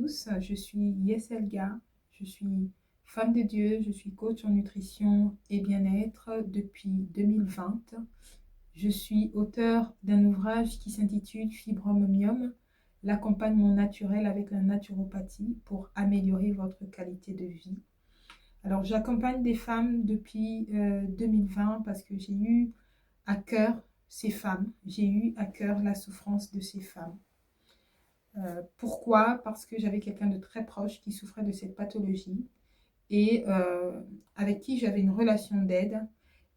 tous, je suis Yeselga, je suis femme de Dieu, je suis coach en nutrition et bien-être depuis 2020. Je suis auteure d'un ouvrage qui s'intitule Fibromium, l'accompagnement naturel avec la naturopathie pour améliorer votre qualité de vie. Alors j'accompagne des femmes depuis 2020 parce que j'ai eu à cœur ces femmes, j'ai eu à cœur la souffrance de ces femmes. Pourquoi? Parce que j'avais quelqu'un de très proche qui souffrait de cette pathologie et avec qui j'avais une relation d'aide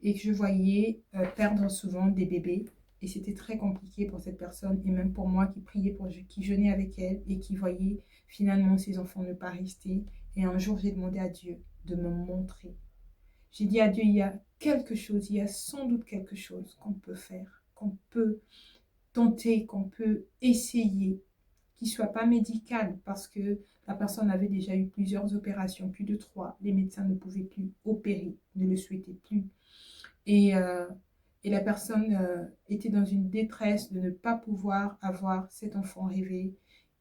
et que je voyais perdre souvent des bébés. Et c'était très compliqué pour cette personne et même pour moi qui priais, qui jeûnais avec elle et qui voyait finalement ses enfants ne pas rester. Et un jour, j'ai demandé à Dieu de me montrer. J'ai dit à Dieu, il y a quelque chose, il y a sans doute quelque chose qu'on peut faire, qu'on peut tenter, qu'on peut essayer, qui ne soit pas médical, parce que la personne avait déjà eu plusieurs opérations, plus de 3. Les médecins ne pouvaient plus opérer, ne le souhaitaient plus. Et, euh, et la personne était dans une détresse de ne pas pouvoir avoir cet enfant rêvé.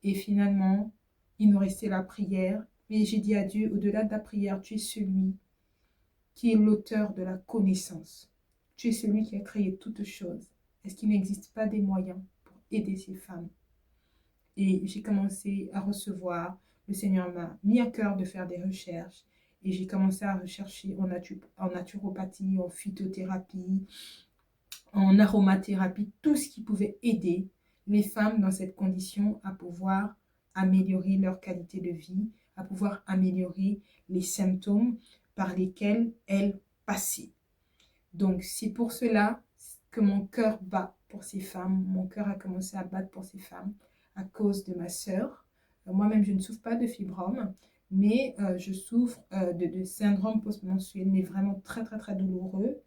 Et finalement, il nous restait la prière. Mais j'ai dit à Dieu, au-delà de la prière, tu es celui qui est l'auteur de la connaissance. Tu es celui qui a créé toutes choses. Est-ce qu'il n'existe pas des moyens pour aider ces femmes? Et j'ai commencé à recevoir, le Seigneur m'a mis à cœur de faire des recherches et j'ai commencé à rechercher en naturopathie, en phytothérapie, en aromathérapie, tout ce qui pouvait aider les femmes dans cette condition à pouvoir améliorer leur qualité de vie, à pouvoir améliorer les symptômes par lesquels elles passaient. Donc c'est pour cela que mon cœur bat pour ces femmes, mon cœur a commencé à battre pour ces femmes à cause de ma sœur. Moi-même, je ne souffre pas de fibrome, mais je souffre de syndrome post-menstruel, mais vraiment très, très, très douloureux.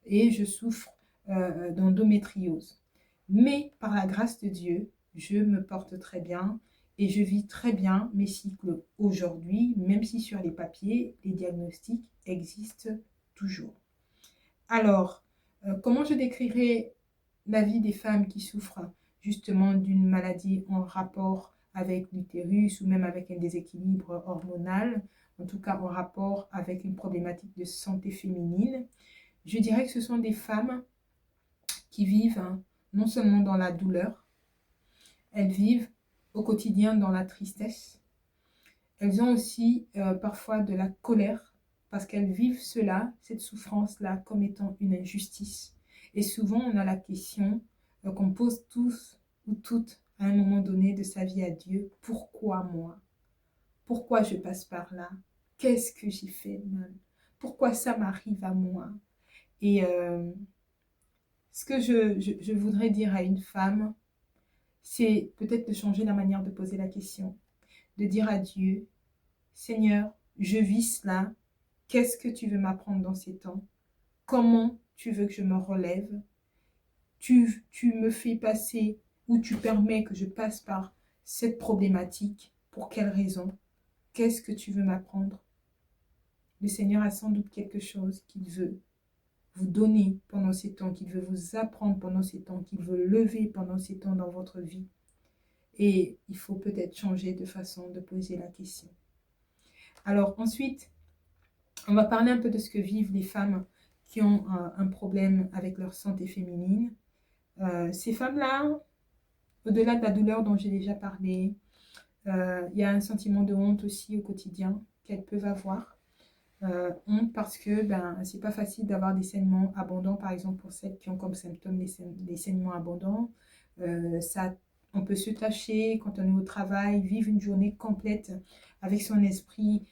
Et je souffre d'endométriose. Mais par la grâce de Dieu, je me porte très bien et je vis très bien mes cycles aujourd'hui, même si sur les papiers, les diagnostics existent toujours. Alors, comment je décrirais la vie des femmes qui souffrent justement d'une maladie en rapport avec l'utérus ou même avec un déséquilibre hormonal, en tout cas en rapport avec une problématique de santé féminine? Je dirais que ce sont des femmes qui vivent non seulement dans la douleur, elles vivent au quotidien dans la tristesse, elles ont aussi parfois de la colère parce qu'elles vivent cela, cette souffrance-là, comme étant une injustice. Et souvent, on a la question qu'on pose tous ou toutes à un moment donné de sa vie à Dieu, pourquoi moi? Pourquoi je passe par là? Qu'est-ce que j'ai fait de mal? Pourquoi ça m'arrive à moi? Et ce que je voudrais dire à une femme, c'est peut-être de changer la manière de poser la question, de dire à Dieu, Seigneur, je vis cela, qu'est-ce que tu veux m'apprendre dans ces temps? Comment tu veux que je me relève? Tu me fais passer ou tu permets que je passe par cette problématique, pour quelle raison? Qu'est-ce que tu veux m'apprendre? Le Seigneur a sans doute quelque chose qu'il veut vous donner pendant ces temps, qu'il veut vous apprendre pendant ces temps, qu'il veut lever pendant ces temps dans votre vie. Et il faut peut-être changer de façon de poser la question. Alors ensuite, on va parler un peu de ce que vivent les femmes qui ont un problème avec leur santé féminine. Ces femmes-là, au-delà de la douleur dont j'ai déjà parlé, il y a un sentiment de honte aussi au quotidien qu'elles peuvent avoir. Honte parce que c'est pas facile d'avoir des saignements abondants, par exemple pour celles qui ont comme symptôme les saignements abondants. On peut se tâcher quand on est au travail, vivre une journée complète avec son esprit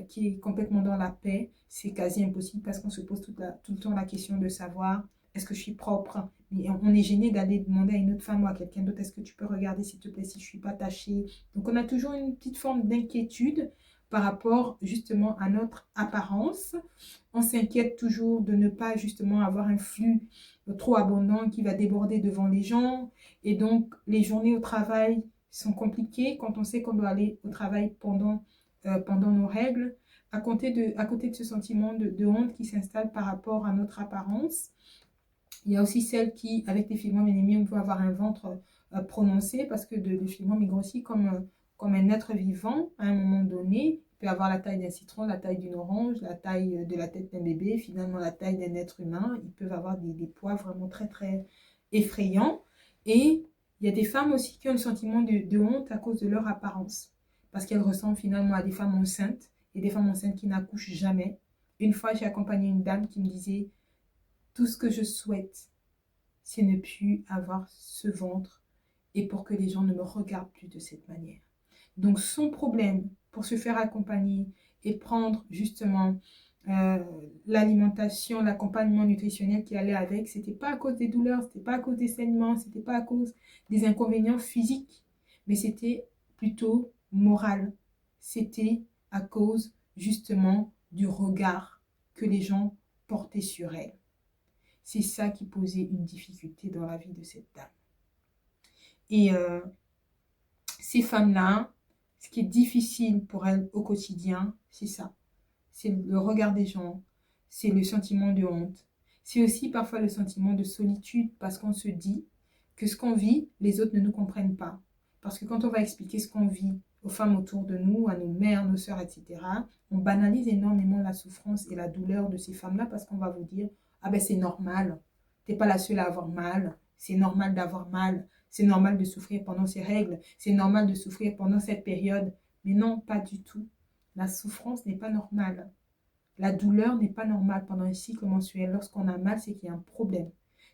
qui est complètement dans la paix. C'est quasi impossible parce qu'on se pose tout le temps la question de savoir est-ce que je suis propre. Mais on est gêné d'aller demander à une autre femme ou à quelqu'un d'autre est-ce que tu peux regarder s'il te plaît si je suis pas tachée. Donc on a toujours une petite forme d'inquiétude par rapport justement à notre apparence. On s'inquiète toujours de ne pas justement avoir un flux trop abondant qui va déborder devant les gens. Et donc, les journées au travail sont compliquées quand on sait qu'on doit aller au travail pendant nos règles. À côté de ce sentiment de honte qui s'installe par rapport à notre apparence, il y a aussi celles qui, avec les fibromes, on peut avoir un ventre prononcé parce que le fibrome est grossi comme comme un être vivant à un moment donné. Il peut avoir la taille d'un citron, la taille d'une orange, la taille de la tête d'un bébé, finalement la taille d'un être humain. Ils peuvent avoir des poids vraiment très, très effrayants. Et il y a des femmes aussi qui ont le sentiment de honte à cause de leur apparence. Parce qu'elles ressemblent finalement à des femmes enceintes et des femmes enceintes qui n'accouchent jamais. Une fois, j'ai accompagné une dame qui me disait « Tout ce que je souhaite, c'est ne plus avoir ce ventre et pour que les gens ne me regardent plus de cette manière. » Donc, son problème pour se faire accompagner et prendre justement l'alimentation, l'accompagnement nutritionnel qui allait avec, c'était pas à cause des douleurs, c'était pas à cause des saignements, c'était pas à cause des inconvénients physiques, mais c'était plutôt moral. C'était à cause justement du regard que les gens portaient sur elle. C'est ça qui posait une difficulté dans la vie de cette dame. Et ces femmes-là, ce qui est difficile pour elles au quotidien, c'est ça. C'est le regard des gens, c'est le sentiment de honte. C'est aussi parfois le sentiment de solitude parce qu'on se dit que ce qu'on vit, les autres ne nous comprennent pas. Parce que quand on va expliquer ce qu'on vit aux femmes autour de nous, à nos mères, nos sœurs, etc., on banalise énormément la souffrance et la douleur de ces femmes-là parce qu'on va vous dire « Ah ben c'est normal, t'es pas la seule à avoir mal, c'est normal d'avoir mal, c'est normal de souffrir pendant ces règles, c'est normal de souffrir pendant cette période. » Mais non, pas du tout. La souffrance n'est pas normale. La douleur n'est pas normale pendant un cycle menstruel. Lorsqu'on a mal, c'est qu'il y a un problème.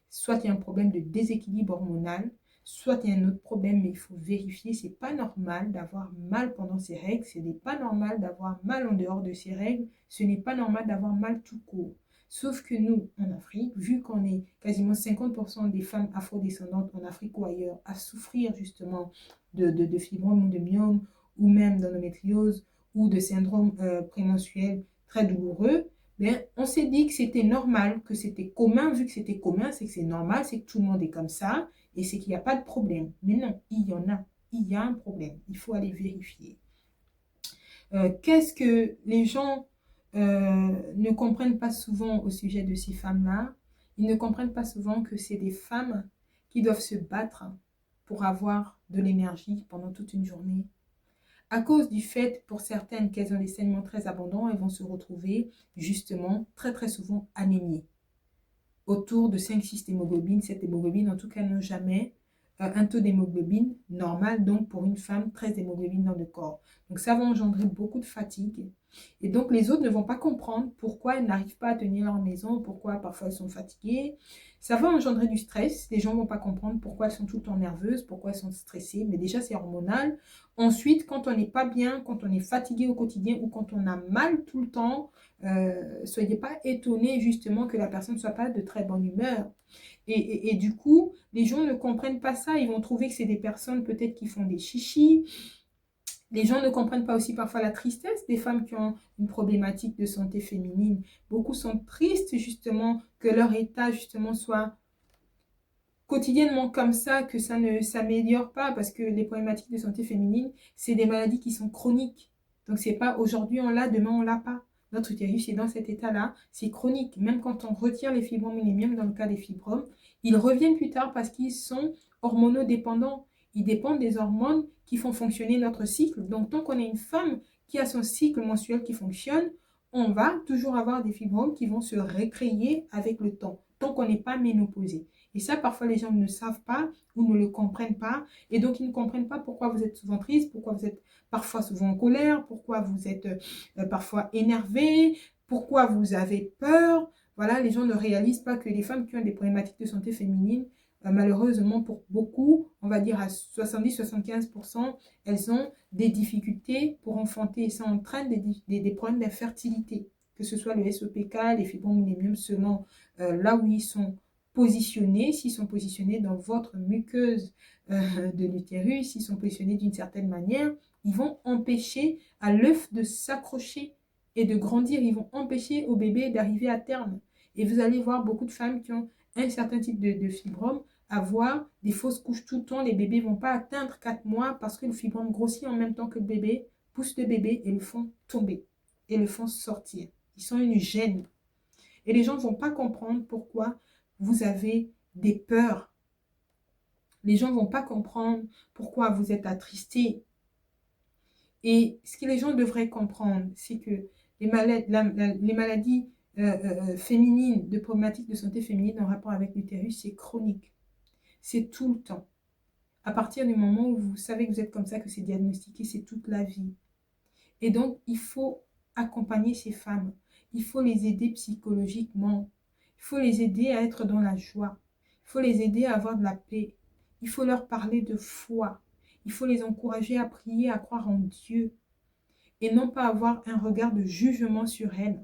Soit il y a un problème de déséquilibre hormonal, soit il y a un autre problème, mais il faut vérifier. C'est pas normal d'avoir mal pendant ces règles. Ce n'est pas normal d'avoir mal en dehors de ces règles. Ce n'est pas normal d'avoir mal tout court. Sauf que nous, en Afrique, vu qu'on est quasiment 50% des femmes afrodescendantes en Afrique ou ailleurs à souffrir justement de fibromes ou de myomes ou même d'endométriose ou de syndrome prémenstruel très douloureux, ben, on s'est dit que c'était normal, que c'était commun. Vu que c'était commun, c'est que c'est normal, c'est que tout le monde est comme ça et c'est qu'il n'y a pas de problème. Mais non, il y en a. Il y a un problème. Il faut aller vérifier. Qu'est-ce que les gens ne comprennent pas souvent au sujet de ces femmes-là? Ils ne comprennent pas souvent que c'est des femmes qui doivent se battre pour avoir de l'énergie pendant toute une journée. À cause du fait, pour certaines, qu'elles ont des saignements très abondants, elles vont se retrouver justement très très souvent anémiées. Autour de 5-6 d'hémoglobine, 7 hémoglobine, en tout cas n'ont jamais un taux d'hémoglobine normal, donc pour une femme, 13 d'hémoglobine dans le corps. Donc ça va engendrer beaucoup de fatigue. Et donc les autres ne vont pas comprendre pourquoi elles n'arrivent pas à tenir leur maison, pourquoi parfois elles sont fatiguées. Ça va engendrer du stress. Les gens ne vont pas comprendre pourquoi elles sont tout le temps nerveuses, pourquoi elles sont stressées. Mais déjà, c'est hormonal. Ensuite, quand on n'est pas bien, quand on est fatigué au quotidien ou quand on a mal tout le temps, soyez pas étonnés justement que la personne ne soit pas de très bonne humeur. Et du coup, les gens ne comprennent pas ça. Ils vont trouver que c'est des personnes peut-être qui font des chichis. Les gens ne comprennent pas aussi parfois la tristesse des femmes qui ont une problématique de santé féminine. Beaucoup sont tristes justement que leur état justement soit quotidiennement comme ça, que ça ne s'améliore pas parce que les problématiques de santé féminine, c'est des maladies qui sont chroniques. Donc c'est pas aujourd'hui on l'a, demain on l'a pas. Notre utérus est dans cet état-là, c'est chronique. Même quand on retire les fibromes, et même dans le cas des fibromes, ils reviennent plus tard parce qu'ils sont hormonodépendants. Ils dépendent des hormones qui font fonctionner notre cycle. Donc, tant qu'on est une femme qui a son cycle menstruel qui fonctionne, on va toujours avoir des fibromes qui vont se recréer avec le temps, tant qu'on n'est pas ménopausé. Et ça, parfois, les gens ne savent pas ou ne le comprennent pas. Et donc, ils ne comprennent pas pourquoi vous êtes souvent triste, pourquoi vous êtes parfois souvent en colère, pourquoi vous êtes parfois énervé, pourquoi vous avez peur. Voilà, les gens ne réalisent pas que les femmes qui ont des problématiques de santé féminine, malheureusement pour beaucoup, on va dire à 70-75%, elles ont des difficultés pour enfanter et ça entraîne des problèmes d'infertilité, que ce soit le SOPK, les fibromes ou les myomes, selon là où ils sont positionnés. S'ils sont positionnés dans votre muqueuse de l'utérus, s'ils sont positionnés d'une certaine manière, ils vont empêcher à l'œuf de s'accrocher et de grandir. Ils vont empêcher au bébé d'arriver à terme. Et vous allez voir beaucoup de femmes qui ont un certain type de fibrome avoir des fausses couches tout le temps. Les bébés ne vont pas atteindre 4 mois parce que le fibrome grossit en même temps que le bébé, pousse le bébé et le font tomber et le font sortir. Ils sont une gêne. Et les gens ne vont pas comprendre pourquoi vous avez des peurs. Les gens ne vont pas comprendre pourquoi vous êtes attristés. Et ce que les gens devraient comprendre, c'est que les maladies féminines, de problématiques de santé féminine en rapport avec l'utérus, c'est chronique. C'est tout le temps. À partir du moment où vous savez que vous êtes comme ça, que c'est diagnostiqué, c'est toute la vie. Et donc, il faut accompagner ces femmes. Il faut les aider psychologiquement. Il faut les aider à être dans la joie. Il faut les aider à avoir de la paix. Il faut leur parler de foi. Il faut les encourager à prier, à croire en Dieu. Et non pas avoir un regard de jugement sur elles.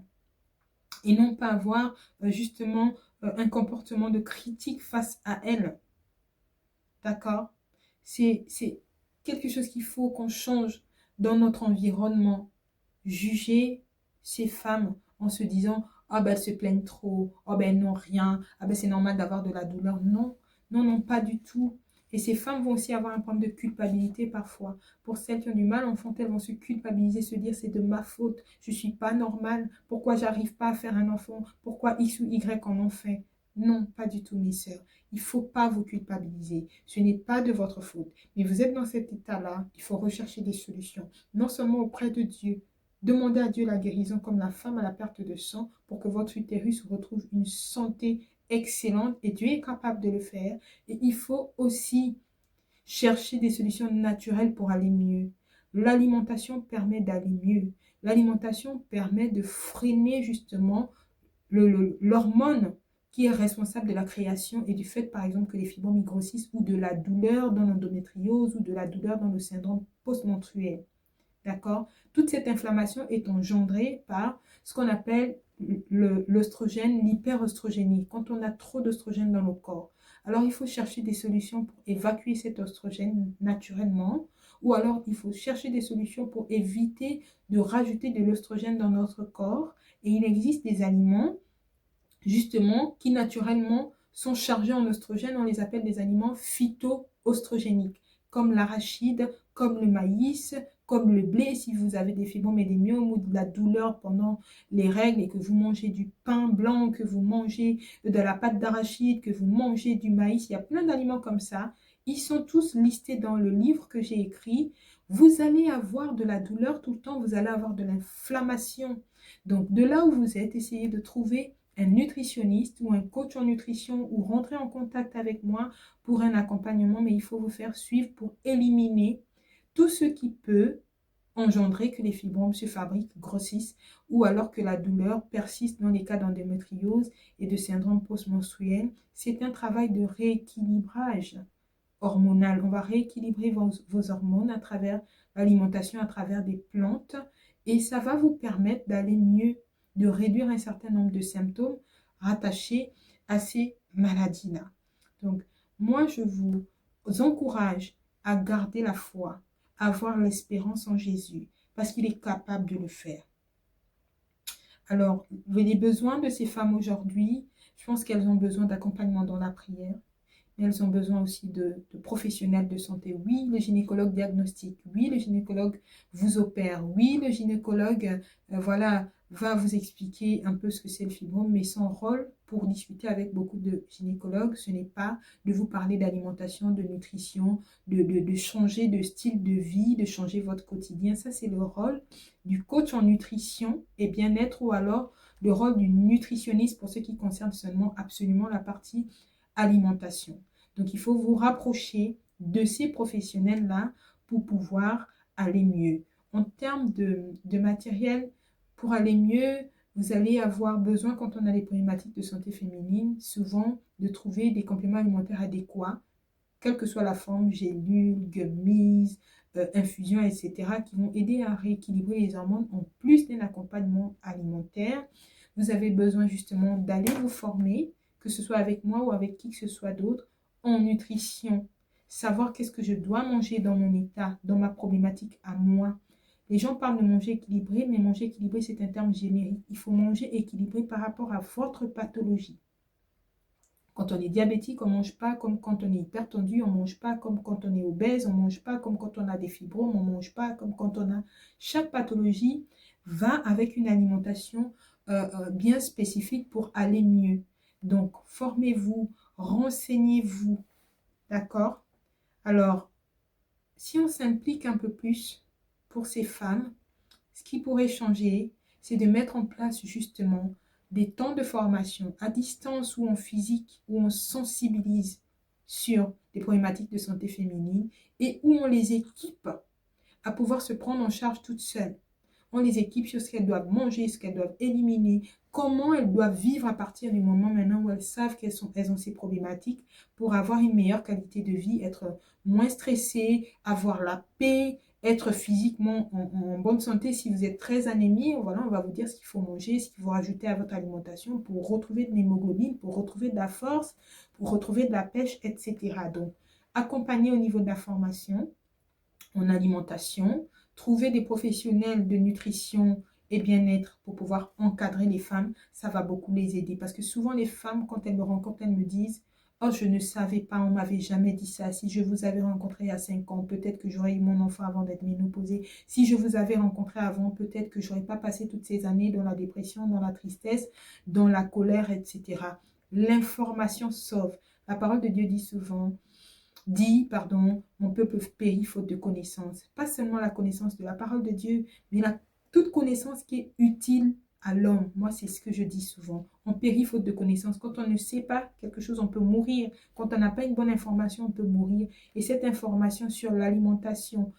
Et non pas avoir justement un comportement de critique face à elles. D'accord? C'est quelque chose qu'il faut qu'on change dans notre environnement. Juger ces femmes en se disant ah ben elles se plaignent trop, ah ben elles n'ont rien, ah ben c'est normal d'avoir de la douleur. Non, non, non, pas du tout. Et ces femmes vont aussi avoir un problème de culpabilité parfois. Pour celles qui ont du mal enfant, elles vont se culpabiliser, se dire c'est de ma faute, je ne suis pas normale, pourquoi j'arrive pas à faire un enfant, pourquoi X ou Y en ont fait. Non, pas du tout mes sœurs. Il ne faut pas vous culpabiliser. Ce n'est pas de votre faute. Mais vous êtes dans cet état-là, il faut rechercher des solutions. Non seulement auprès de Dieu, demandez à Dieu la guérison comme la femme à la perte de sang pour que votre utérus retrouve une santé excellente et Dieu est capable de le faire. Et il faut aussi chercher des solutions naturelles pour aller mieux. L'alimentation permet d'aller mieux. L'alimentation permet de freiner justement l'hormone qui est responsable de la création et du fait, par exemple, que les fibromes grossissent ou de la douleur dans l'endométriose ou de la douleur dans le syndrome post-menstruel. D'accord? Toute cette inflammation est engendrée par ce qu'on appelle l'œstrogène, l'hyperostrogénie, quand on a trop d'œstrogène dans le corps. Alors, il faut chercher des solutions pour évacuer cet oestrogène naturellement, ou alors il faut chercher des solutions pour éviter de rajouter de l'œstrogène dans notre corps. Et il existe des aliments, justement, qui naturellement sont chargés en oestrogène. On les appelle des aliments phyto-oestrogéniques, comme l'arachide, comme le maïs, comme le blé, si vous avez des fibromes et des myomes ou de la douleur pendant les règles et que vous mangez du pain blanc, que vous mangez de la pâte d'arachide, que vous mangez du maïs, il y a plein d'aliments comme ça. Ils sont tous listés dans le livre que j'ai écrit. Vous allez avoir de la douleur tout le temps, vous allez avoir de l'inflammation. Donc, de là où vous êtes, essayez de trouver un nutritionniste ou un coach en nutrition ou rentrer en contact avec moi pour un accompagnement, mais il faut vous faire suivre pour éliminer tout ce qui peut engendrer que les fibromes se fabriquent, grossissent, ou alors que la douleur persiste dans les cas d'endométriose et de syndrome post-menstruel. C'est un travail de rééquilibrage hormonal. On va rééquilibrer vos hormones à travers l'alimentation, à travers des plantes, et ça va vous permettre d'aller mieux, de réduire un certain nombre de symptômes rattachés à ces maladies-là. Donc, moi, je vous encourage à garder la foi, à avoir l'espérance en Jésus, parce qu'il est capable de le faire. Alors, les besoins de ces femmes aujourd'hui, je pense qu'elles ont besoin d'accompagnement dans la prière, mais elles ont besoin aussi de professionnels de santé. Oui, le gynécologue diagnostique. Oui, le gynécologue vous opère. Oui, le gynécologue voilà, va vous expliquer un peu ce que c'est le fibrome, mais son rôle pour discuter avec beaucoup de gynécologues, ce n'est pas de vous parler d'alimentation, de nutrition, de changer de style de vie, de changer votre quotidien. Ça, c'est le rôle du coach en nutrition et bien-être ou alors le rôle du nutritionniste pour ce qui concerne seulement absolument la partie alimentation. Donc, il faut vous rapprocher de ces professionnels-là pour pouvoir aller mieux. En termes de matériel, pour aller mieux, vous allez avoir besoin, quand on a des problématiques de santé féminine, souvent de trouver des compléments alimentaires adéquats, quelle que soit la forme, gélules, gummies, infusions, etc., qui vont aider à rééquilibrer les hormones en plus d'un accompagnement alimentaire. Vous avez besoin justement d'aller vous former, que ce soit avec moi ou avec qui que ce soit d'autre, en nutrition. Savoir qu'est-ce que je dois manger dans mon état, dans ma problématique à moi. Les gens parlent de manger équilibré, mais manger équilibré, c'est un terme générique. Il faut manger équilibré par rapport à votre pathologie. Quand on est diabétique, on ne mange pas comme quand on est hypertendu, on ne mange pas comme quand on est obèse, on ne mange pas comme quand on a des fibromes, on ne mange pas comme quand on a... Chaque pathologie va avec une alimentation bien spécifique pour aller mieux. Donc, formez-vous, renseignez-vous, d'accord? Alors, si on s'implique un peu plus pour ces femmes, ce qui pourrait changer, c'est de mettre en place justement des temps de formation à distance ou en physique, où on sensibilise sur des problématiques de santé féminine et où on les équipe à pouvoir se prendre en charge toutes seules. On les équipe sur ce qu'elles doivent manger, ce qu'elles doivent éliminer, comment elles doivent vivre à partir du moment maintenant où elles savent qu'elles ont ces problématiques pour avoir une meilleure qualité de vie, être moins stressées, avoir la paix, être physiquement en bonne santé. Si vous êtes très anémie, voilà, on va vous dire ce qu'il faut manger, ce qu'il faut rajouter à votre alimentation pour retrouver de l'hémoglobine, pour retrouver de la force, pour retrouver de la pêche, etc. Donc, accompagner au niveau de la formation en alimentation, trouver des professionnels de nutrition et bien-être pour pouvoir encadrer les femmes, ça va beaucoup les aider. Parce que souvent, les femmes, quand elles me rencontrent, elles me disent « Oh, je ne savais pas, on m'avait jamais dit ça. Si je vous avais rencontré il y a 5 ans, peut-être que j'aurais eu mon enfant avant d'être ménopausée. Si je vous avais rencontré avant, peut-être que je n'aurais pas passé toutes ces années dans la dépression, dans la tristesse, dans la colère, etc. » L'information sauve. La parole de Dieu dit, mon peuple périt faute de connaissance. Pas seulement la connaissance de la parole de Dieu, mais toute connaissance qui est utile à l'homme. Moi, c'est ce que je dis souvent. On périt faute de connaissance. Quand on ne sait pas quelque chose, on peut mourir. Quand on n'a pas une bonne information, on peut mourir. Et cette information sur l'alimentation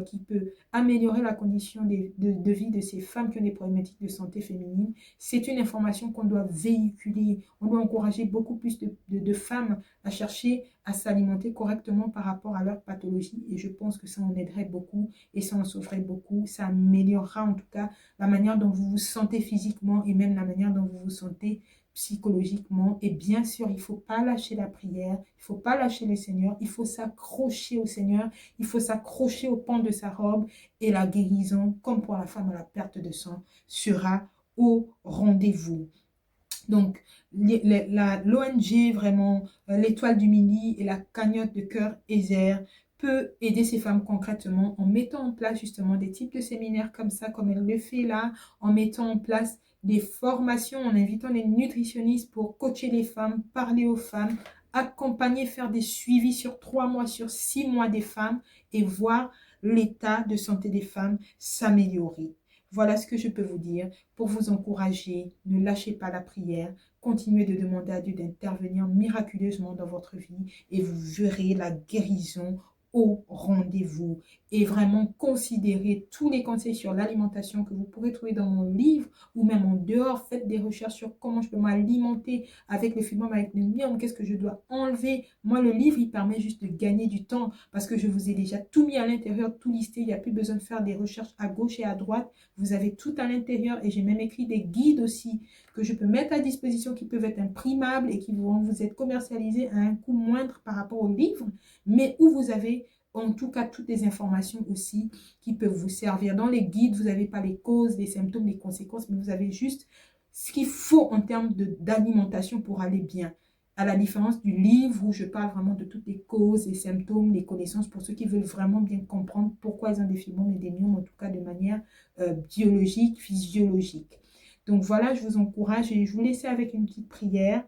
qui peut améliorer la condition de vie de ces femmes qui ont des problématiques de santé féminine, c'est une information qu'on doit véhiculer. On doit encourager beaucoup plus de femmes à chercher à s'alimenter correctement par rapport à leur pathologie. Et je pense que ça en aiderait beaucoup et ça en sauverait beaucoup. Ça améliorera en tout cas la manière dont vous vous sentez physiquement et même la manière dont vous vous sentez psychologiquement. Et bien sûr, il ne faut pas lâcher la prière, il ne faut pas lâcher le Seigneur, il faut s'accrocher au Seigneur, il faut s'accrocher au pan de sa robe et la guérison, comme pour la femme à la perte de sang, sera au rendez-vous. Donc, l'ONG, vraiment, l'Étoile du Midi et la cagnotte de cœur Ezer peut aider ces femmes concrètement en mettant en place justement des types de séminaires comme ça, comme elle le fait là, en mettant en place des formations, en invitant les nutritionnistes pour coacher les femmes, parler aux femmes, accompagner, faire des suivis sur 3 mois, sur 6 mois des femmes et voir l'état de santé des femmes s'améliorer. Voilà ce que je peux vous dire pour vous encourager. Ne lâchez pas la prière. Continuez de demander à Dieu d'intervenir miraculeusement dans votre vie et vous verrez la guérison au rendez-vous. Et vraiment considérez tous les conseils sur l'alimentation que vous pourrez trouver dans mon livre ou même en dehors. Faites des recherches sur comment je peux m'alimenter avec le fibrome, avec le myome, qu'est-ce que je dois enlever. Moi, le livre, il permet juste de gagner du temps parce que je vous ai déjà tout mis à l'intérieur, tout listé. Il n'y a plus besoin de faire des recherches à gauche et à droite. Vous avez tout à l'intérieur et j'ai même écrit des guides aussi que je peux mettre à disposition qui peuvent être imprimables et qui vont vous être commercialisés à un coût moindre par rapport au livre, mais où vous avez en tout cas toutes les informations aussi qui peuvent vous servir. Dans les guides, vous n'avez pas les causes, les symptômes, les conséquences, mais vous avez juste ce qu'il faut en termes d'alimentation pour aller bien. À la différence du livre où je parle vraiment de toutes les causes, les symptômes, les connaissances pour ceux qui veulent vraiment bien comprendre pourquoi ils ont des fibromes et des myomes, en tout cas de manière biologique, physiologique. Donc voilà, je vous encourage et je vous laisse avec une petite prière.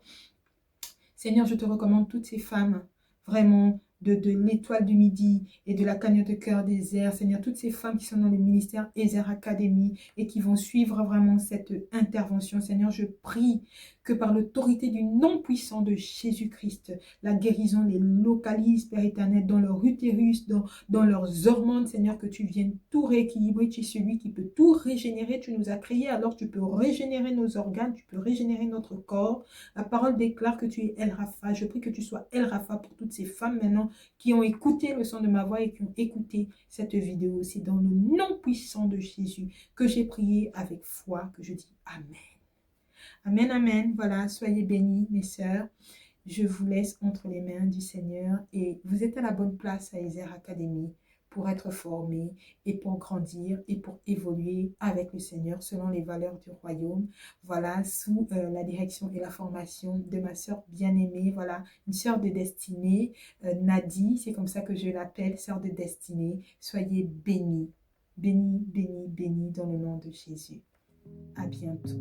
Seigneur, je te recommande toutes ces femmes, vraiment, de l'Étoile du Midi et de la cagnotte de cœur d'Ezer. Seigneur, toutes ces femmes qui sont dans le ministère Ezer Academy et qui vont suivre vraiment cette intervention. Seigneur, je prie que par l'autorité du nom puissant de Jésus-Christ, la guérison les localise, Père éternel, dans leur utérus, dans leurs hormones, Seigneur, que tu viennes tout rééquilibrer. Tu es celui qui peut tout régénérer. Tu nous as créés, alors tu peux régénérer nos organes, tu peux régénérer notre corps. La parole déclare que tu es El Rapha. Je prie que tu sois El Rapha pour toutes ces femmes maintenant qui ont écouté le son de ma voix et qui ont écouté cette vidéo. C'est dans le nom puissant de Jésus que j'ai prié avec foi, que je dis Amen. Amen, amen. Voilà, soyez bénis, mes sœurs. Je vous laisse entre les mains du Seigneur et vous êtes à la bonne place à Ezer Academy pour être formés et pour grandir et pour évoluer avec le Seigneur selon les valeurs du royaume. Voilà, sous la direction et la formation de ma sœur bien-aimée, voilà, une sœur de destinée, Nadie, c'est comme ça que je l'appelle, sœur de destinée. Soyez bénis, bénis, bénis, bénis dans le nom de Jésus. À bientôt.